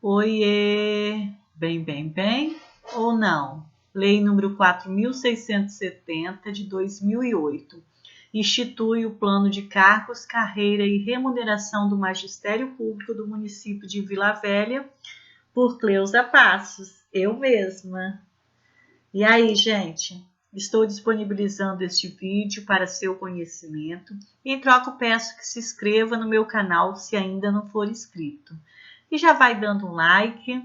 Oiê! Bem ou não? Lei número 4.670 de 2008 institui o Plano de Cargos, Carreira e Remuneração do Magistério Público do município de Vila Velha por Cleusa Passos, eu mesma. E aí, gente? Estou disponibilizando este vídeo para seu conhecimento e em troca peço que se inscreva no meu canal se ainda não for inscrito. E já vai dando um like,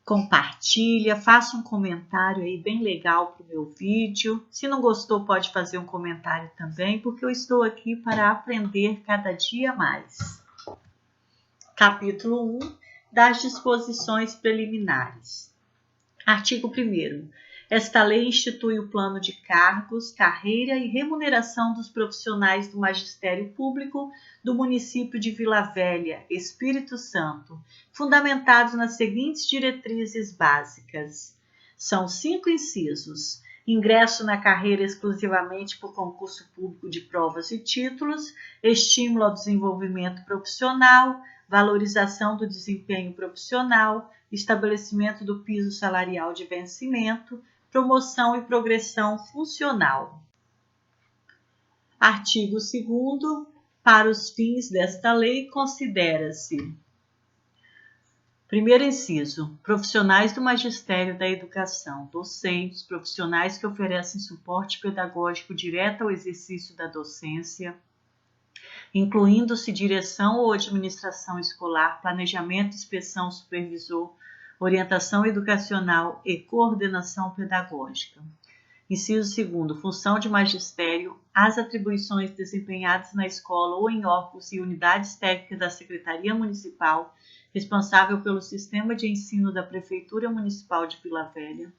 compartilha, faça um comentário aí bem legal para o meu vídeo. Se não gostou, pode fazer um comentário também, porque eu estou aqui para aprender cada dia mais. Capítulo 1 das disposições preliminares. Artigo 1º. Esta lei institui o plano de cargos, carreira e remuneração dos profissionais do Magistério Público do município de Vila Velha, Espírito Santo, fundamentados nas seguintes diretrizes básicas. São 5 incisos: ingresso na carreira exclusivamente por concurso público de provas e títulos, estímulo ao desenvolvimento profissional, valorização do desempenho profissional, estabelecimento do piso salarial de vencimento, promoção e progressão funcional. Artigo 2º. Para os fins desta lei, considera-se: primeiro inciso, profissionais do magistério da educação, docentes, profissionais que oferecem suporte pedagógico direto ao exercício da docência, incluindo-se direção ou administração escolar, planejamento, inspeção, supervisor, orientação educacional e coordenação pedagógica. Inciso 2º, função de magistério, as atribuições desempenhadas na escola ou em órgãos e unidades técnicas da Secretaria Municipal, responsável pelo sistema de ensino da Prefeitura Municipal de Vila Velha,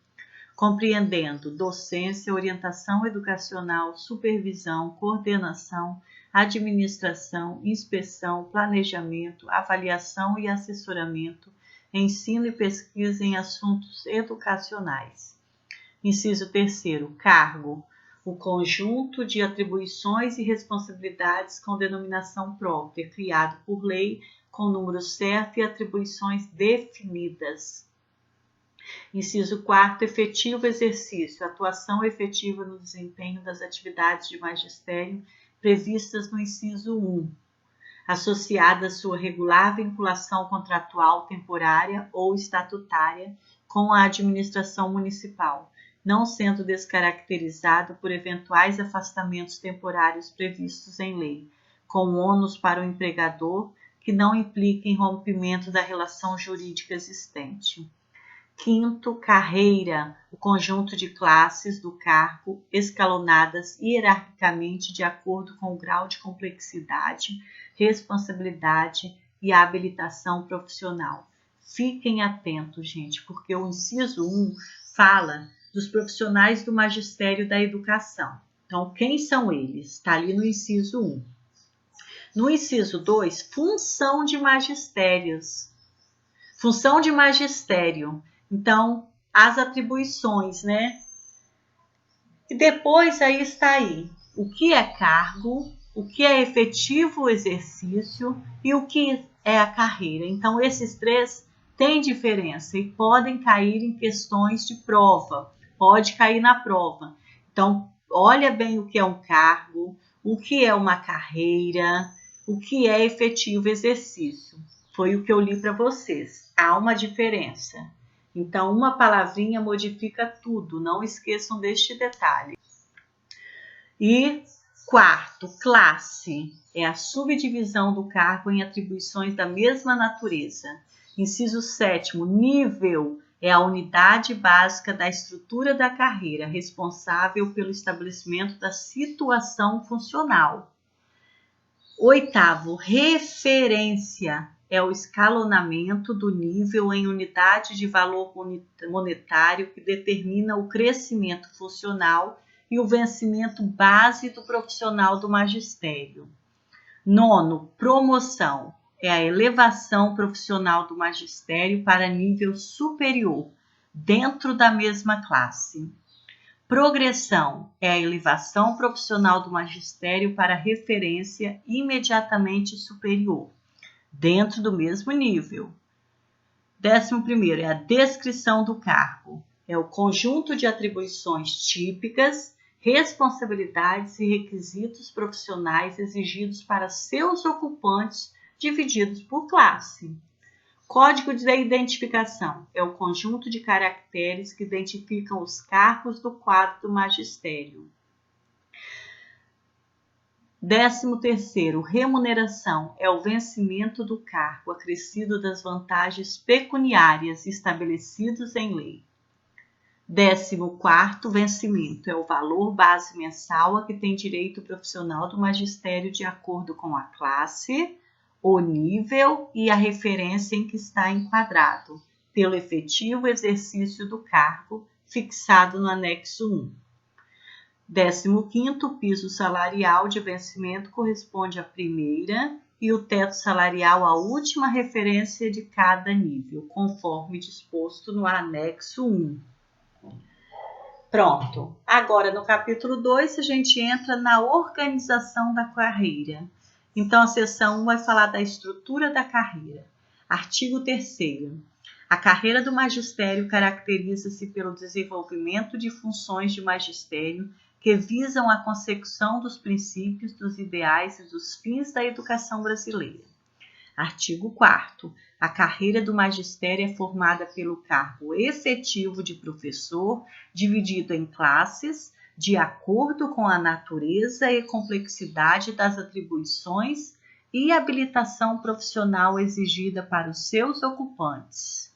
compreendendo docência, orientação educacional, supervisão, coordenação, administração, inspeção, planejamento, avaliação e assessoramento, ensino e pesquisa em assuntos educacionais. Inciso 3º, cargo, o conjunto de atribuições e responsabilidades com denominação própria, criado por lei, com número certo e atribuições definidas. Inciso 4º, efetivo exercício, atuação efetiva no desempenho das atividades de magistério previstas no inciso 1, associada à sua regular vinculação contratual temporária ou estatutária com a administração municipal, não sendo descaracterizado por eventuais afastamentos temporários previstos em lei, com ônus para o empregador que não impliquem rompimento da relação jurídica existente. 5º, carreira, o conjunto de classes do cargo escalonadas hierarquicamente de acordo com o grau de complexidade, responsabilidade e habilitação profissional. Fiquem atentos, gente, porque o inciso 1 fala dos profissionais do magistério da educação. Então, quem são eles? Está ali no inciso 1. No inciso 2, função de magistérios. Função de magistério. Então, as atribuições, né? E depois aí está aí o que é cargo, o que é efetivo exercício e o que é a carreira. Então, esses 3 têm diferença e podem cair em questões de prova. Pode cair na prova. Então, olha bem o que é um cargo, o que é uma carreira, o que é efetivo exercício. Foi o que eu li para vocês. Há uma diferença. Então, uma palavrinha modifica tudo, não esqueçam deste detalhe. E 4º, classe, é a subdivisão do cargo em atribuições da mesma natureza. Inciso 7º, nível, é a unidade básica da estrutura da carreira, responsável pelo estabelecimento da situação funcional. 8º, referência, é o escalonamento do nível em unidade de valor monetário que determina o crescimento funcional e o vencimento base do profissional do magistério. 9º, promoção, é a elevação profissional do magistério para nível superior, dentro da mesma classe. Progressão, é a elevação profissional do magistério para referência imediatamente superior, dentro do mesmo nível. 11º é a descrição do cargo. É o conjunto de atribuições típicas, responsabilidades e requisitos profissionais exigidos para seus ocupantes, divididos por classe. Código de identificação é o conjunto de caracteres que identificam os cargos do quadro do magistério. 13º, remuneração, é o vencimento do cargo acrescido das vantagens pecuniárias estabelecidos em lei. 14º, vencimento, é o valor base mensal a que tem direito o profissional do magistério de acordo com a classe, o nível e a referência em que está enquadrado, pelo efetivo exercício do cargo fixado no anexo 1. 15º, piso salarial de vencimento corresponde à primeira e o teto salarial à última referência de cada nível, conforme disposto no anexo 1. Pronto. Agora, no capítulo 2, a gente entra na organização da carreira. Então, a seção 1 vai falar da estrutura da carreira. Artigo 3º. A carreira do magistério caracteriza-se pelo desenvolvimento de funções de magistério que visam a consecução dos princípios, dos ideais e dos fins da educação brasileira. Artigo 4º. A carreira do magistério é formada pelo cargo efetivo de professor, dividido em classes, de acordo com a natureza e complexidade das atribuições e habilitação profissional exigida para os seus ocupantes.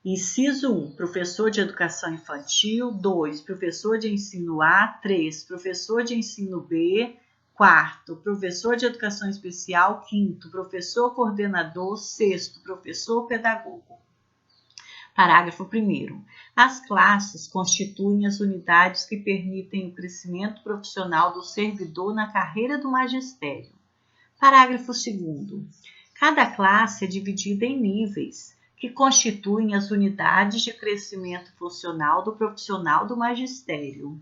Inciso 1, professor de educação infantil. 2, professor de ensino A. 3, professor de ensino B. 4, professor de educação especial. 5º, professor coordenador. 6º, professor pedagogo. Parágrafo 1º. As classes constituem as unidades que permitem o crescimento profissional do servidor na carreira do magistério. Parágrafo 2º. Cada classe é dividida em níveis, que constituem as unidades de crescimento funcional do profissional do magistério.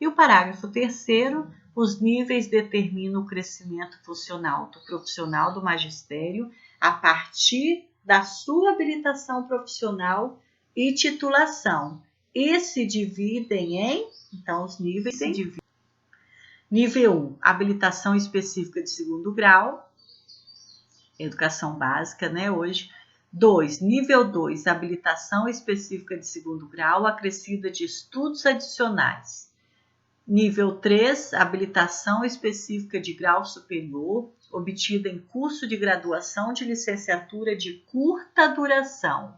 E o parágrafo 3º, os níveis determinam o crescimento funcional do profissional do magistério a partir da sua habilitação profissional e titulação. E se dividem em, então os níveis se dividem. Nível 1, habilitação específica de segundo grau, educação básica, né, hoje. 2. Nível 2, habilitação específica de segundo grau, acrescida de estudos adicionais. Nível 3, habilitação específica de grau superior, obtida em curso de graduação de licenciatura de curta duração.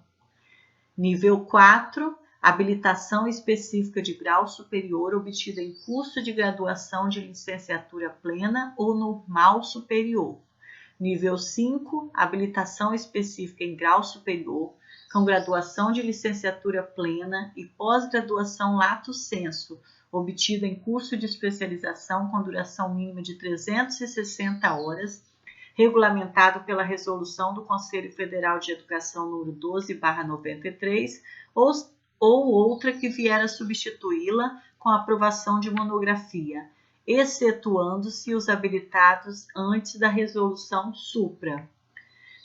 Nível 4, habilitação específica de grau superior, obtida em curso de graduação de licenciatura plena ou normal superior. Nível 5, habilitação específica em grau superior, com graduação de licenciatura plena e pós-graduação lato sensu, obtida em curso de especialização com duração mínima de 360 horas, regulamentado pela Resolução do Conselho Federal de Educação número 12/93, ou outra que vier a substituí-la com aprovação de monografia, excetuando-se os habilitados antes da resolução supra.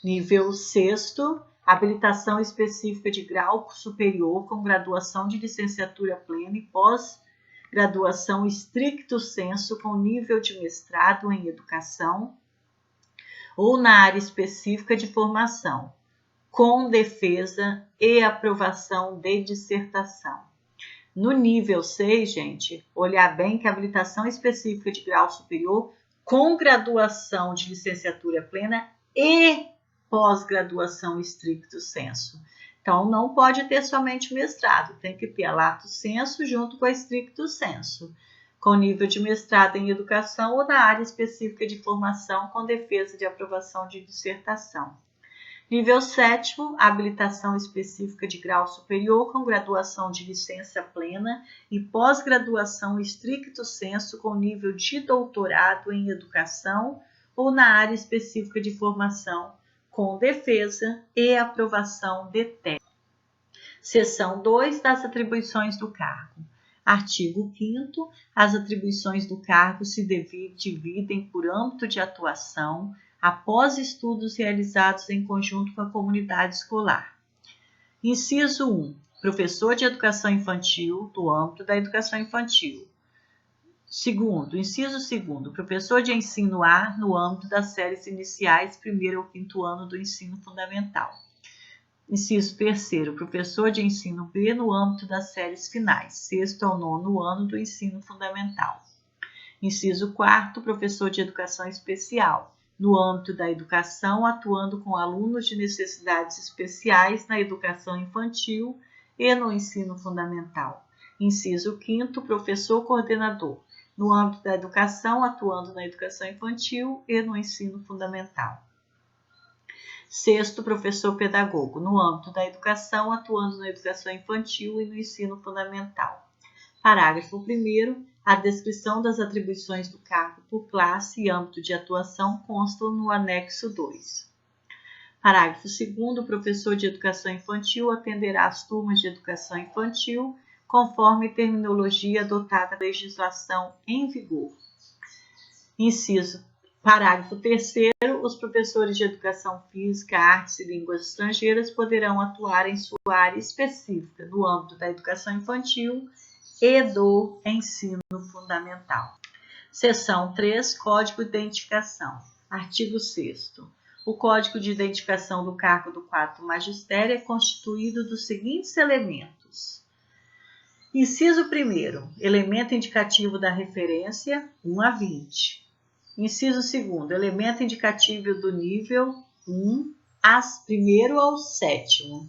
Nível 6º, habilitação específica de grau superior com graduação de licenciatura plena e pós-graduação stricto sensu com nível de mestrado em educação ou na área específica de formação, com defesa e aprovação de dissertação. No nível 6, gente, olhar bem que a habilitação específica de grau superior com graduação de licenciatura plena e pós-graduação stricto sensu. Então, não pode ter somente mestrado, tem que ter a lato sensu junto com a stricto sensu, com nível de mestrado em educação ou na área específica de formação com defesa de aprovação de dissertação. Nível 7º, habilitação específica de grau superior com graduação de licença plena e pós-graduação stricto sensu com nível de doutorado em educação ou na área específica de formação com defesa e aprovação de tese. Seção 2 das atribuições do cargo. Artigo 5º, as atribuições do cargo se dividem por âmbito de atuação, após estudos realizados em conjunto com a comunidade escolar. Inciso 1. Professor de educação infantil, do âmbito da educação infantil. Inciso 2. Professor de ensino A, no âmbito das séries iniciais, 1º ao 5º ano do ensino fundamental. Inciso 3. Professor de ensino B, no âmbito das séries finais, 6º ao 9º ano do ensino fundamental. Inciso 4. Professor de educação especial, no âmbito da educação, atuando com alunos de necessidades especiais na educação infantil e no ensino fundamental. Inciso 5. Professor coordenador, no âmbito da educação, atuando na educação infantil e no ensino fundamental. 6º, professor pedagogo, no âmbito da educação, atuando na educação infantil e no ensino fundamental. Parágrafo 1º. A descrição das atribuições do cargo por classe e âmbito de atuação constam no anexo 2. Parágrafo 2º. O professor de educação infantil atenderá às turmas de educação infantil conforme terminologia adotada na legislação em vigor. Parágrafo 3º. Os professores de educação física, artes e línguas estrangeiras poderão atuar em sua área específica no âmbito da educação infantil e do ensino fundamental. Seção 3. Código de Identificação. Artigo 6º. O Código de Identificação do Cargo do quadro do Magistério é constituído dos seguintes elementos. Inciso 1º. Elemento indicativo da referência 1 a 20. Inciso 2º. Elemento indicativo do nível 1 primeiro ao 7º.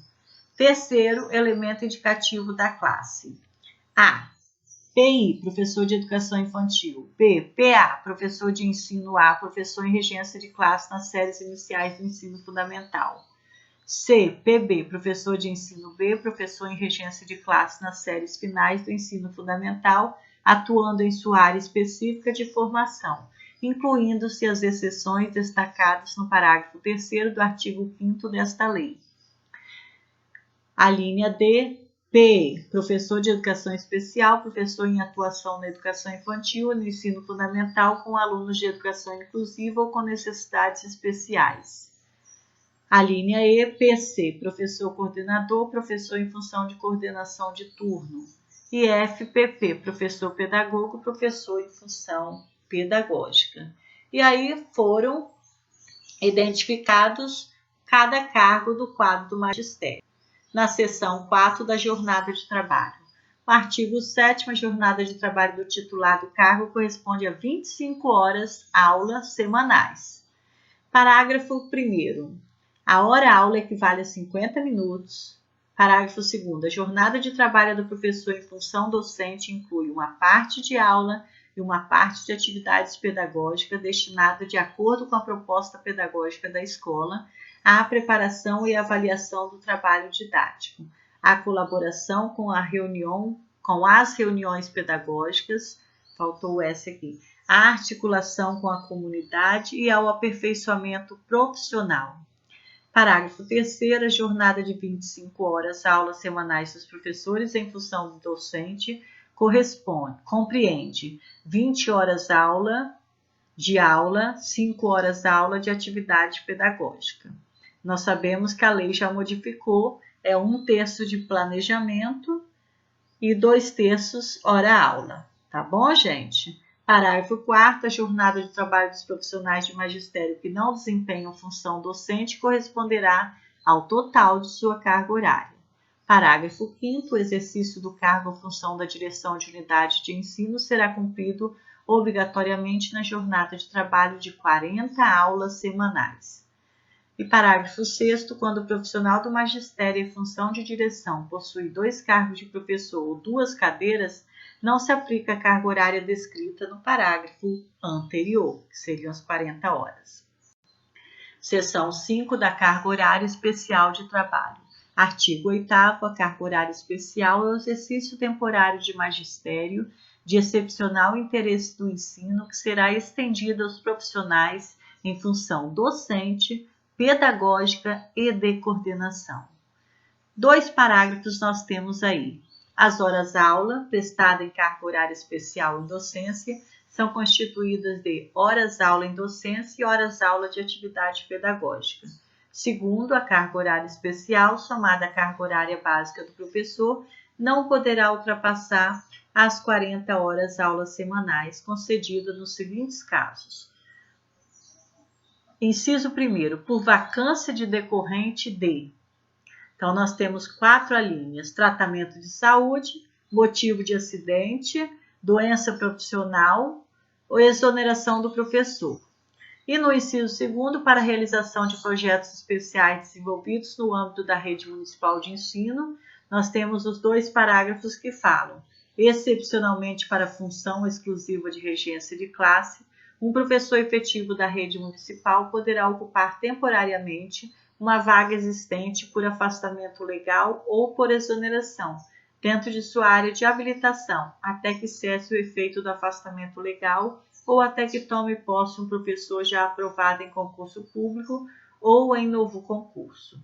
Terceiro, elemento indicativo da classe. A. PI, professor de educação infantil. B. PA, professor de ensino A, professor em regência de classe nas séries iniciais do ensino fundamental. C. PB, professor de ensino B, professor em regência de classe nas séries finais do ensino fundamental, atuando em sua área específica de formação, incluindo-se as exceções destacadas no parágrafo 3º do artigo 5º desta lei. A linha D. P. Professor de educação especial, professor em atuação na educação infantil e no ensino fundamental com alunos de educação inclusiva ou com necessidades especiais. A linha E. PC. Professor coordenador, professor em função de coordenação de turno. E FPP. Professor pedagogo, professor em função pedagógica. E aí foram identificados cada cargo do quadro do magistério. Na seção 4 da jornada de trabalho. O artigo 7º, a jornada de trabalho do titular do cargo corresponde a 25 horas aula semanais. Parágrafo 1º. A hora-aula equivale a 50 minutos. Parágrafo 2º. A jornada de trabalho do professor em função docente inclui uma parte de aula e uma parte de atividades pedagógicas destinada, de acordo com a proposta pedagógica da escola, à preparação e avaliação do trabalho didático, à colaboração com as reuniões pedagógicas, faltou o S aqui, à articulação com a comunidade e ao aperfeiçoamento profissional. Parágrafo 3º, a jornada de 25 horas aulas semanais dos professores em função do docente compreende 20 horas de aula, 5 horas aula de atividade pedagógica. Nós sabemos que a lei já modificou, é 1/3 de planejamento e 2/3 hora-aula. Tá bom, gente? Parágrafo 4º, a jornada de trabalho dos profissionais de magistério que não desempenham função docente corresponderá ao total de sua carga horária. Parágrafo 5º, o exercício do cargo ou função da direção de unidade de ensino será cumprido obrigatoriamente na jornada de trabalho de 40 aulas semanais. E parágrafo 6º, quando o profissional do magistério em função de direção possui 2 cargos de professor ou 2 cadeiras, não se aplica a carga horária descrita no parágrafo anterior, que seriam as 40 horas. Seção 5 da carga horária especial de trabalho. Artigo 8º, a carga horária especial é o exercício temporário de magistério de excepcional interesse do ensino que será estendida aos profissionais em função docente, pedagógica e de coordenação. 2 parágrafos nós temos aí. As horas-aula, prestada em carga horária especial em docência, são constituídas de horas-aula em docência e horas-aula de atividade pedagógica. Segundo, a carga horária especial, somada à carga horária básica do professor, não poderá ultrapassar as 40 horas-aulas semanais, concedida nos seguintes casos. Inciso 1º, por vacância de decorrente de. Então, nós temos 4 alíneas: tratamento de saúde, motivo de acidente, doença profissional ou exoneração do professor. E no inciso 2º, para a realização de projetos especiais desenvolvidos no âmbito da rede municipal de ensino, nós temos os 2 parágrafos que falam: excepcionalmente para função exclusiva de regência de classe, um professor efetivo da rede municipal poderá ocupar temporariamente uma vaga existente por afastamento legal ou por exoneração, dentro de sua área de habilitação, até que cesse o efeito do afastamento legal ou até que tome posse um professor já aprovado em concurso público ou em novo concurso.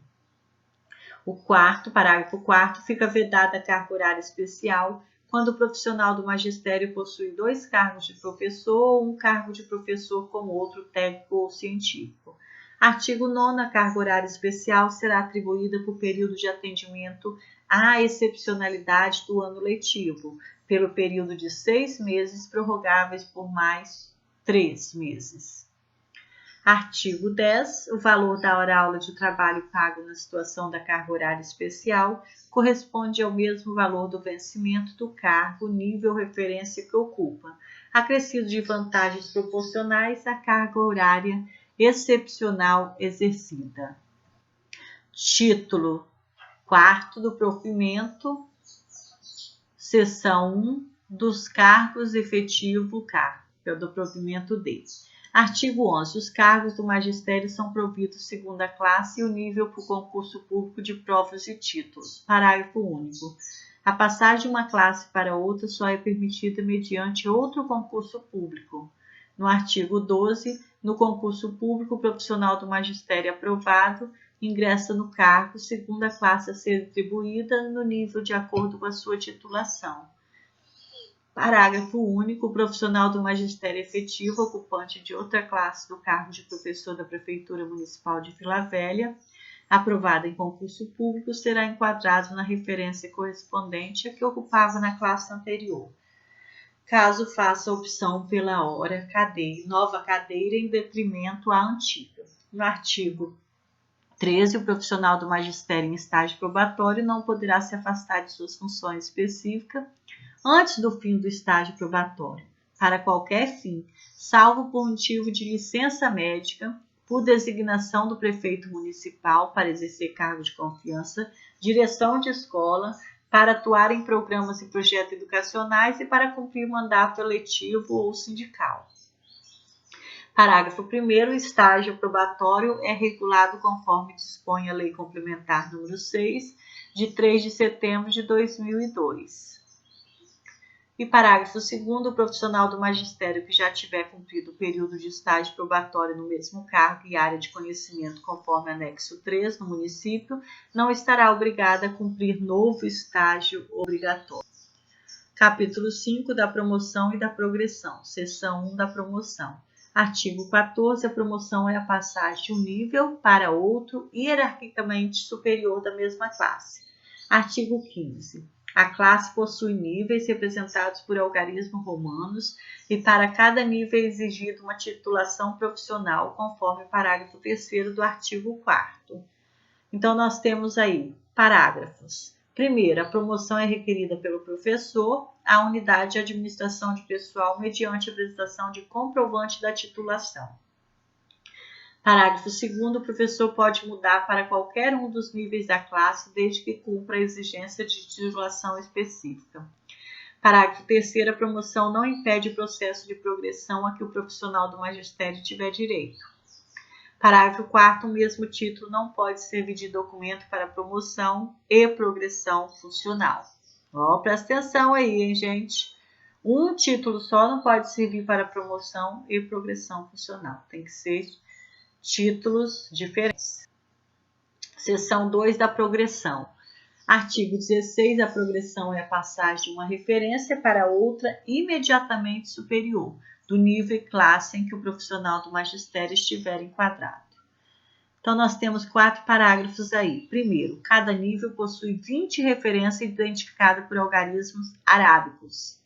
O parágrafo 4º, fica vedada a carga horária especial quando o profissional do magistério possui 2 cargos de professor ou um cargo de professor com outro técnico ou científico. Artigo 9º, a carga horária especial será atribuída por período de atendimento à excepcionalidade do ano letivo, pelo período de 6 meses, prorrogáveis por mais 3 meses. Artigo 10. O valor da hora-aula de trabalho pago na situação da carga horária especial corresponde ao mesmo valor do vencimento do cargo, nível referência que ocupa, acrescido de vantagens proporcionais à carga horária excepcional exercida. Título 4º do provimento, seção 1, dos cargos efetivo do provimento D. Artigo 11. Os cargos do magistério são providos segundo a classe e o nível por concurso público de provas e títulos. Parágrafo único. A passagem de uma classe para outra só é permitida mediante outro concurso público. No artigo 12, no concurso público, o profissional do magistério aprovado ingressa no cargo segundo a classe a ser atribuída no nível de acordo com a sua titulação. Parágrafo único. O profissional do magistério efetivo, ocupante de outra classe do cargo de professor da Prefeitura Municipal de Vila Velha, aprovado em concurso público, será enquadrado na referência correspondente a que ocupava na classe anterior, caso faça opção pela nova cadeira em detrimento à antiga. No artigo 13, o profissional do magistério em estágio probatório não poderá se afastar de suas funções específicas antes do fim do estágio probatório, para qualquer fim, salvo por motivo de licença médica, por designação do prefeito municipal para exercer cargo de confiança, direção de escola, para atuar em programas e projetos educacionais e para cumprir mandato eletivo ou sindical. Parágrafo 1º. O estágio probatório é regulado conforme dispõe a Lei Complementar número 6, de 3 de setembro de 2002. E parágrafo 2º. O profissional do magistério que já tiver cumprido o período de estágio probatório no mesmo cargo e área de conhecimento conforme anexo 3 no município, não estará obrigado a cumprir novo estágio obrigatório. Capítulo 5 da promoção e da progressão. Seção 1 da promoção. Artigo 14. A promoção é a passagem de um nível para outro hierarquicamente superior da mesma classe. Artigo 15. A classe possui níveis representados por algarismos romanos e para cada nível é exigida uma titulação profissional, conforme o parágrafo 3º do artigo 4º. Então, nós temos aí parágrafos. Primeiro, a promoção é requerida pelo professor à unidade de administração de pessoal mediante apresentação de comprovante da titulação. Parágrafo 2º, o professor pode mudar para qualquer um dos níveis da classe, desde que cumpra a exigência de titulação específica. Parágrafo 3º, a promoção não impede o processo de progressão a que o profissional do magistério tiver direito. Parágrafo 4º, o mesmo título não pode servir de documento para promoção e progressão funcional. Presta atenção aí, hein, gente? Um título só não pode servir para promoção e progressão funcional. Tem que ser títulos diferentes. Seção 2 da progressão. Artigo 16. A progressão é a passagem de uma referência para outra imediatamente superior, do nível e classe em que o profissional do magistério estiver enquadrado. Então, nós temos 4 parágrafos aí. Primeiro, cada nível possui 20 referências identificadas por algarismos arábicos.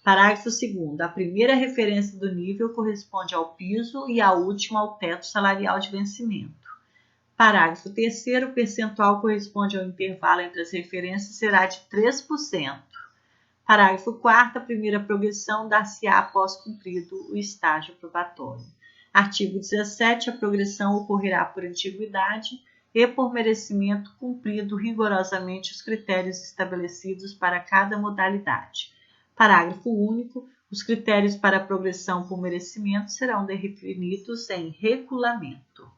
Parágrafo 2º. A primeira referência do nível corresponde ao piso e a última ao teto salarial de vencimento. Parágrafo 3º. O percentual corresponde ao intervalo entre as referências será de 3%. Parágrafo 4º. A primeira progressão dar-se-á após cumprido o estágio probatório. Artigo 17. A progressão ocorrerá por antiguidade e por merecimento cumprido rigorosamente os critérios estabelecidos para cada modalidade. Parágrafo único. Os critérios para a progressão por merecimento serão definidos em regulamento.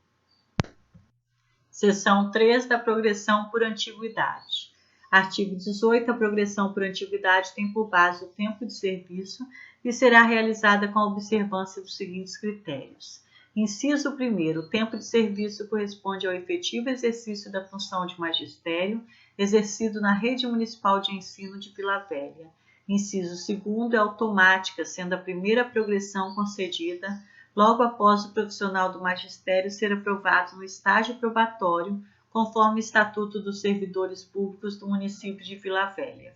Seção 3 da progressão por antiguidade. Artigo 18. A progressão por antiguidade tem por base o tempo de serviço e será realizada com a observância dos seguintes critérios. Inciso 1º. O tempo de serviço corresponde ao efetivo exercício da função de magistério exercido na rede municipal de ensino de Vila Velha. Inciso 2º. É automática, sendo a primeira progressão concedida logo após o profissional do magistério ser aprovado no estágio probatório, conforme o Estatuto dos Servidores Públicos do município de Vila Velha.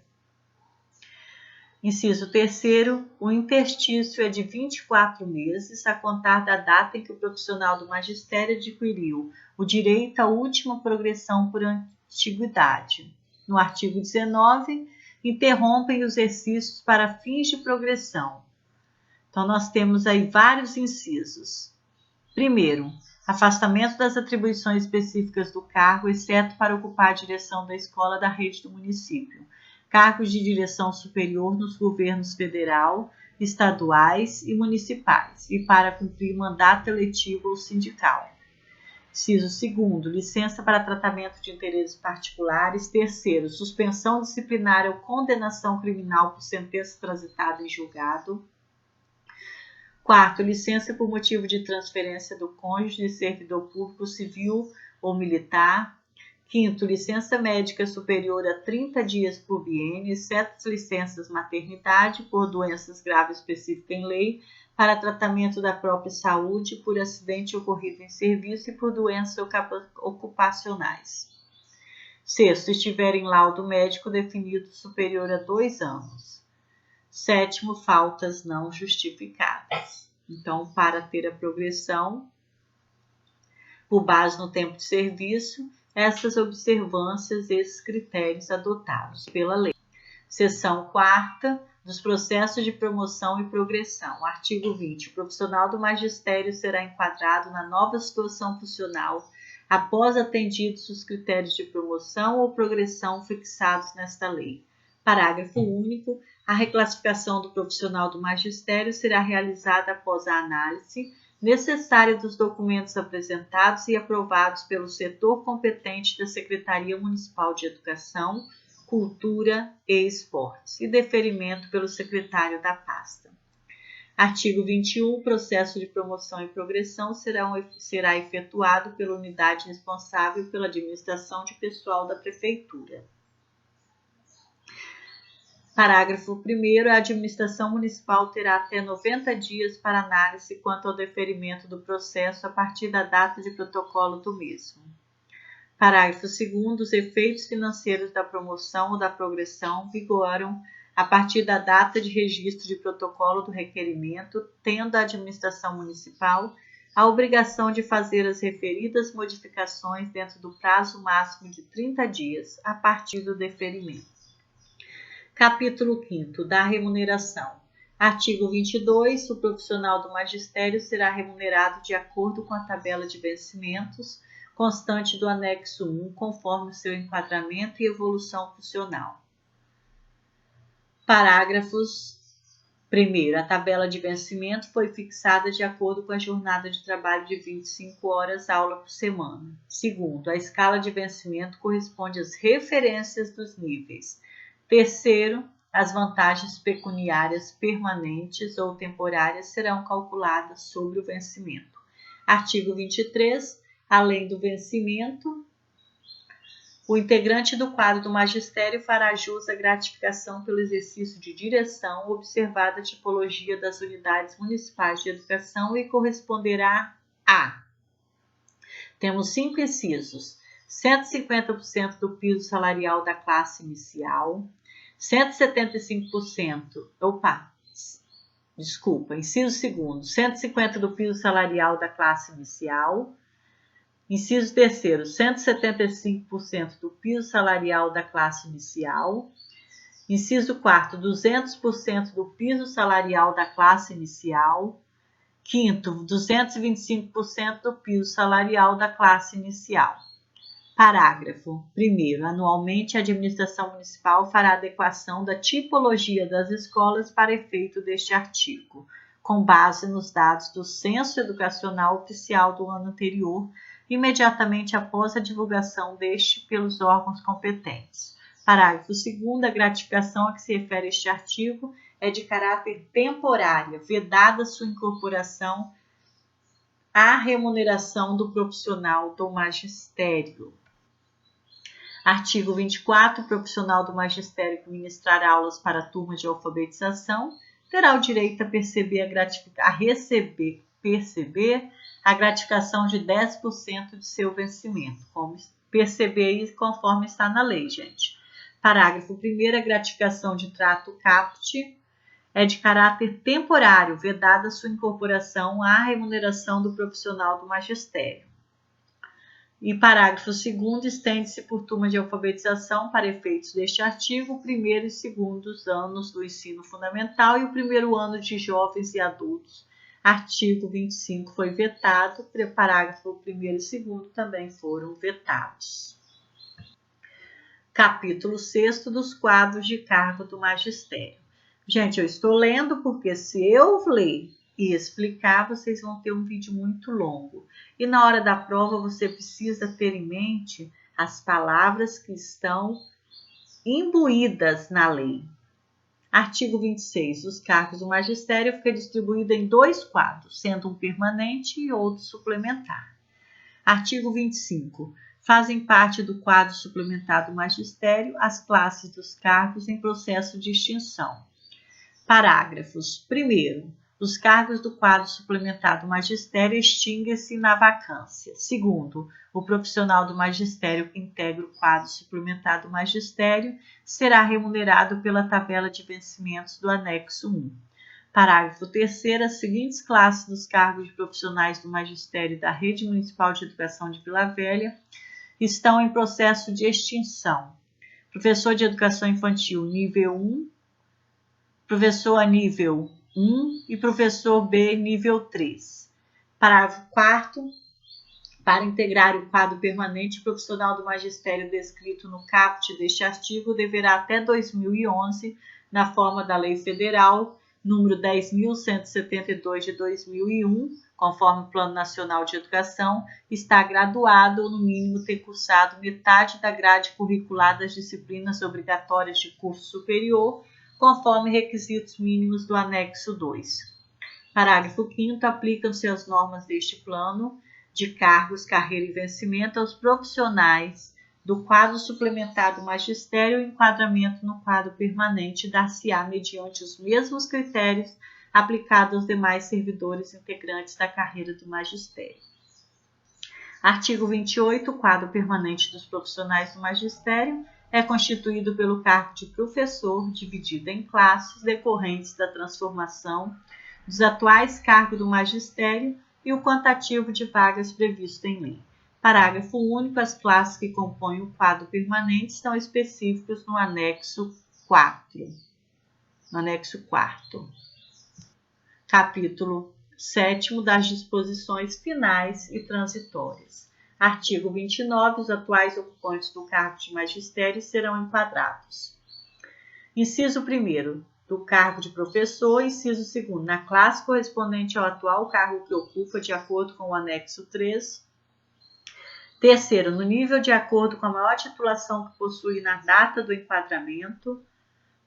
Inciso 3º. O interstício é de 24 meses, a contar da data em que o profissional do magistério adquiriu o direito à última progressão por antiguidade. No artigo 19, interrompem os exercícios para fins de progressão. Então, nós temos aí vários incisos. Primeiro, afastamento das atribuições específicas do cargo, exceto para ocupar a direção da escola da rede do município. Cargos de direção superior nos governos federal, estaduais e municipais, e para cumprir mandato eletivo ou sindical. Inciso 2º, licença para tratamento de interesses particulares. Terceiro, suspensão disciplinar ou condenação criminal por sentença transitada em julgado. Quarto, licença por motivo de transferência do cônjuge de servidor público civil ou militar. Quinto, licença médica superior a 30 dias por biênio, exceto as licenças maternidade por doenças graves específicas em lei, para tratamento da própria saúde, por acidente ocorrido em serviço e por doenças ocupacionais. Sexto, estiver em laudo médico definido superior a 2 anos. Sétimo, faltas não justificadas. Então, para ter a progressão, por base no tempo de serviço, essas observâncias, esses critérios adotados pela lei. Seção 4ª dos processos de promoção e progressão. Artigo 20. O profissional do magistério será enquadrado na nova situação funcional após atendidos os critérios de promoção ou progressão fixados nesta lei. Parágrafo único. A reclassificação do profissional do magistério será realizada após a análise necessária dos documentos apresentados e aprovados pelo setor competente da Secretaria Municipal de Educação, Cultura e Esportes e deferimento pelo secretário da pasta. Artigo 21. O processo de promoção e progressão será efetuado pela unidade responsável pela administração de pessoal da Prefeitura. Parágrafo 1º. A administração municipal terá até 90 dias para análise quanto ao deferimento do processo a partir da data de protocolo do mesmo. Parágrafo 2º. Os efeitos financeiros da promoção ou da progressão vigoram a partir da data de registro de protocolo do requerimento, tendo a administração municipal a obrigação de fazer as referidas modificações dentro do prazo máximo de 30 dias a partir do deferimento. Capítulo 5º da remuneração. Artigo 22. O profissional do magistério será remunerado de acordo com a tabela de vencimentos constante do anexo 1, conforme o seu enquadramento e evolução funcional. Parágrafos. Primeiro, a tabela de vencimento foi fixada de acordo com a jornada de trabalho de 25 horas aula por semana. Segundo, a escala de vencimento corresponde às referências dos níveis. Terceiro, as vantagens pecuniárias permanentes ou temporárias serão calculadas sobre o vencimento. Artigo 23. Além do vencimento, O integrante do quadro do magistério fará jus à gratificação pelo exercício de direção, observada a tipologia das unidades municipais de educação e corresponderá a... Temos 5 incisos: 150% do piso salarial da classe inicial, 175%, inciso segundo, 150% do piso salarial da classe inicial. Inciso terceiro, 175% do piso salarial da classe inicial. Inciso quarto, 200% do piso salarial da classe inicial. Quinto, 225% do piso salarial da classe inicial. Parágrafo 1º. Anualmente, a administração municipal fará adequação da tipologia das escolas para efeito deste artigo, com base nos dados do Censo Educacional Oficial do ano anterior, imediatamente após a divulgação deste pelos órgãos competentes. Parágrafo 2º. A gratificação a que se refere este artigo é de caráter temporário, vedada sua incorporação à remuneração do profissional do magistério. Artigo 24. O profissional do magistério que ministrar aulas para a turma de alfabetização terá o direito a receber a gratificação de 10% de seu vencimento, como perceber conforme está na lei, gente. Parágrafo 1º. A gratificação de trato caput é de caráter temporário, vedada sua incorporação à remuneração do profissional do magistério. E parágrafo 2º. Estende-se por turma de alfabetização para efeitos deste artigo o primeiro e segundo anos do ensino fundamental e o primeiro ano de jovens e adultos. Artigo 25 foi vetado, parágrafo 1º e 2º também foram vetados. Capítulo 6º dos quadros de cargo do magistério. Gente, eu estou lendo porque se eu ler e explicar, vocês vão ter um vídeo muito longo. E na hora da prova, você precisa ter em mente as palavras que estão imbuídas na lei. Artigo 26. Os cargos do magistério ficam distribuídos em 2 quadros, sendo um permanente e outro suplementar. Artigo 25. Fazem parte do quadro suplementar do magistério as classes dos cargos em processo de extinção. Parágrafos. 1º. Os cargos do quadro suplementar do magistério extinguem-se na vacância. 2º. O profissional do magistério que integra o quadro suplementar do magistério será remunerado pela tabela de vencimentos do anexo 1. Parágrafo 3º. As seguintes classes dos cargos de profissionais do magistério da Rede Municipal de Educação de Vila Velha estão em processo de extinção: professor de educação infantil nível 1, professor a nível 1 e professor B nível 3. Parágrafo 4º. Para integrar o quadro permanente, o profissional do magistério descrito no caput deste artigo deverá até 2011, na forma da Lei Federal número 10.172 de 2001, conforme o Plano Nacional de Educação, estar graduado ou no mínimo ter cursado metade da grade curricular das disciplinas obrigatórias de curso superior, conforme requisitos mínimos do anexo 2. Parágrafo 5º. Aplicam-se as normas deste plano de cargos, carreira e vencimento aos profissionais do quadro suplementar do magistério. O enquadramento no quadro permanente dar-se-á mediante os mesmos critérios aplicados aos demais servidores integrantes da carreira do magistério. Artigo 28. O quadro permanente dos profissionais do magistério é constituído pelo cargo de professor, dividido em classes decorrentes da transformação dos atuais cargos do magistério e o quantitativo de vagas previsto em lei. Parágrafo único. As classes que compõem o quadro permanente estão específicos no anexo 4. Capítulo 7º das disposições finais e transitórias. Artigo 29. Os atuais ocupantes do cargo de magistério serão enquadrados. Inciso 1º. Do cargo de professor. Inciso 2º. Na classe correspondente ao atual cargo que ocupa, de acordo com o anexo 3. 3º. No nível de acordo com a maior titulação que possui na data do enquadramento.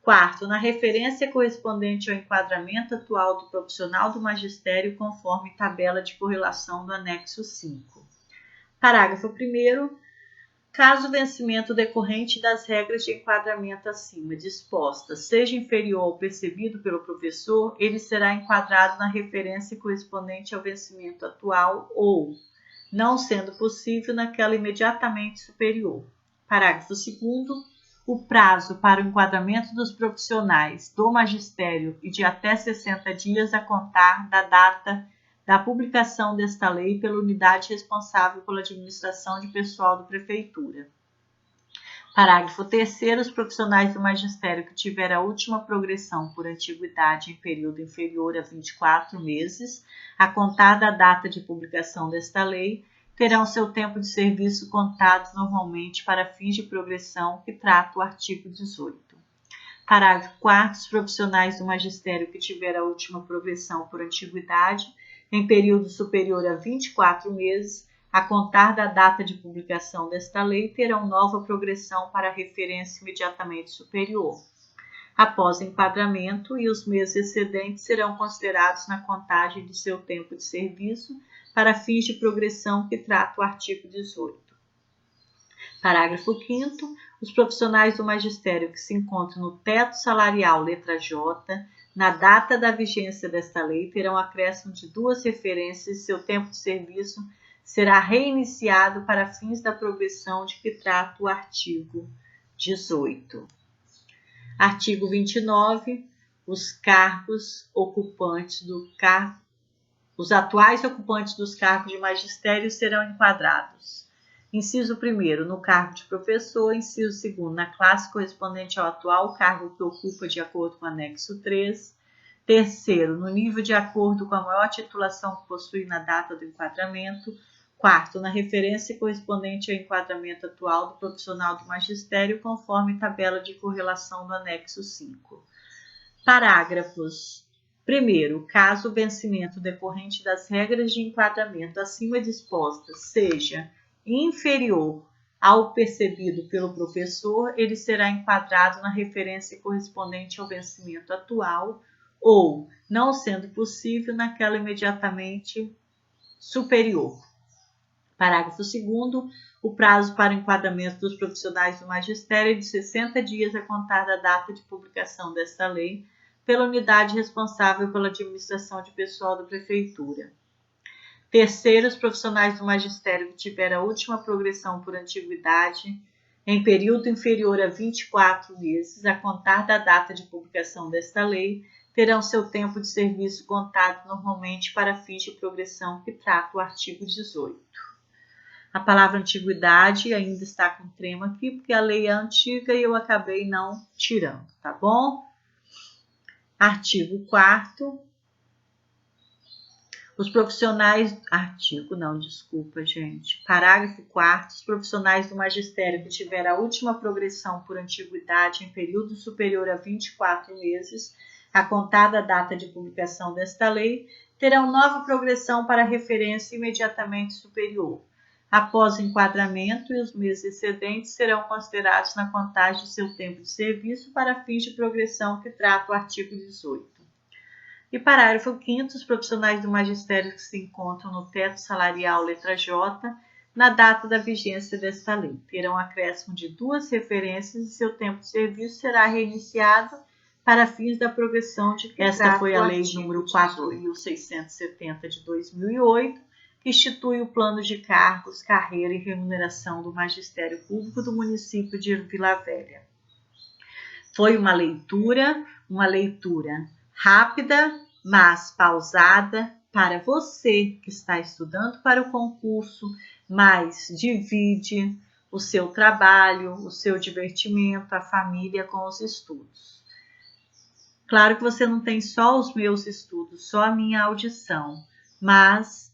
4º. Na referência correspondente ao enquadramento atual do profissional do magistério, conforme tabela de correlação do anexo 5. Parágrafo 1º. Caso o vencimento decorrente das regras de enquadramento acima dispostas seja inferior ao percebido pelo professor, ele será enquadrado na referência correspondente ao vencimento atual ou, não sendo possível, naquela imediatamente superior. Parágrafo 2º. O prazo para o enquadramento dos profissionais do magistério e de até 60 dias a contar da data da publicação desta lei pela unidade responsável pela administração de pessoal da Prefeitura. Parágrafo 3º. Os profissionais do magistério que tiver a última progressão por antiguidade em período inferior a 24 meses, a contar da data de publicação desta lei, terão seu tempo de serviço contado normalmente para fins de progressão que trata o artigo 18. Parágrafo 4º. Os profissionais do magistério que tiver a última progressão por antiguidade em período superior a 24 meses, a contar da data de publicação desta lei, terão nova progressão para referência imediatamente superior. Após enquadramento, e os meses excedentes serão considerados na contagem de seu tempo de serviço para fins de progressão que trata o artigo 18. Parágrafo 5º. Os profissionais do magistério que se encontram no teto salarial letra J, na data da vigência desta lei, terão acréscimo de 2 referências e seu tempo de serviço será reiniciado para fins da progressão de que trata o artigo 18. Artigo 29. Os atuais ocupantes dos cargos de magistério serão enquadrados. Inciso 1º, no cargo de professor. Inciso 2º, na classe correspondente ao atual cargo que ocupa de acordo com o anexo 3. Terceiro, no nível de acordo com a maior titulação que possui na data do enquadramento. Quarto, na referência correspondente ao enquadramento atual do profissional do magistério, conforme tabela de correlação do anexo 5. Parágrafos. Primeiro, caso o vencimento decorrente das regras de enquadramento acima dispostas seja inferior ao percebido pelo professor, ele será enquadrado na referência correspondente ao vencimento atual ou, não sendo possível, naquela imediatamente superior. Parágrafo 2º. O prazo para o enquadramento dos profissionais do magistério é de 60 dias a contar da data de publicação desta lei pela unidade responsável pela administração de pessoal da Prefeitura. Terceiro, os profissionais do magistério que tiver a última progressão por antiguidade em período inferior a 24 meses, a contar da data de publicação desta lei, terão seu tempo de serviço contado normalmente para fins de progressão que trata o artigo 18. A palavra antiguidade ainda está com trema aqui, porque a lei é antiga e eu acabei não tirando, tá bom? Artigo 4º. Os profissionais... Parágrafo 4º. Os profissionais do magistério que tiver a última progressão por antiguidade em período superior a 24 meses, a contar da data de publicação desta lei, terão nova progressão para referência imediatamente superior. Após o enquadramento, e os meses excedentes serão considerados na contagem de seu tempo de serviço para fins de progressão que trata o artigo 18. E parágrafo 5º, os profissionais do magistério que se encontram no teto salarial letra J, na data da vigência desta lei, terão acréscimo de 2 referências e seu tempo de serviço será reiniciado para fins da progressão de que esta foi a lei número 4.670 de 2008, que institui o plano de cargos, carreira e remuneração do magistério público do município de Vila Velha. Foi uma leitura rápida, mas pausada para você que está estudando para o concurso, mas divide o seu trabalho, o seu divertimento, a família com os estudos. Claro que você não tem só os meus estudos, só a minha audição, mas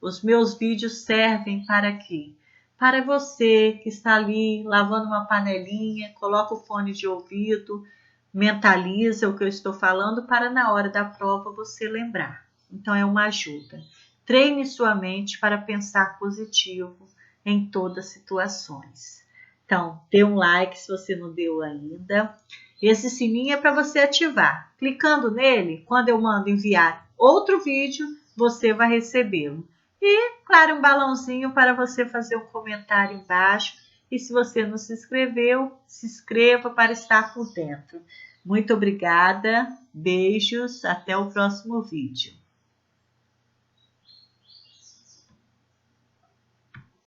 os meus vídeos servem para quê? Para você que está ali lavando uma panelinha, coloca o fone de ouvido, mentaliza o que eu estou falando para na hora da prova você lembrar. Então é uma ajuda. Treine sua mente para pensar positivo em todas as situações. Então, dê um like se você não deu ainda. Esse sininho é para você ativar. Clicando nele, quando eu mando enviar outro vídeo, você vai recebê-lo. E, soprar um balãozinho para você fazer um comentário embaixo. E se você não se inscreveu, se inscreva para estar por dentro. Muito obrigada, beijos, até o próximo vídeo.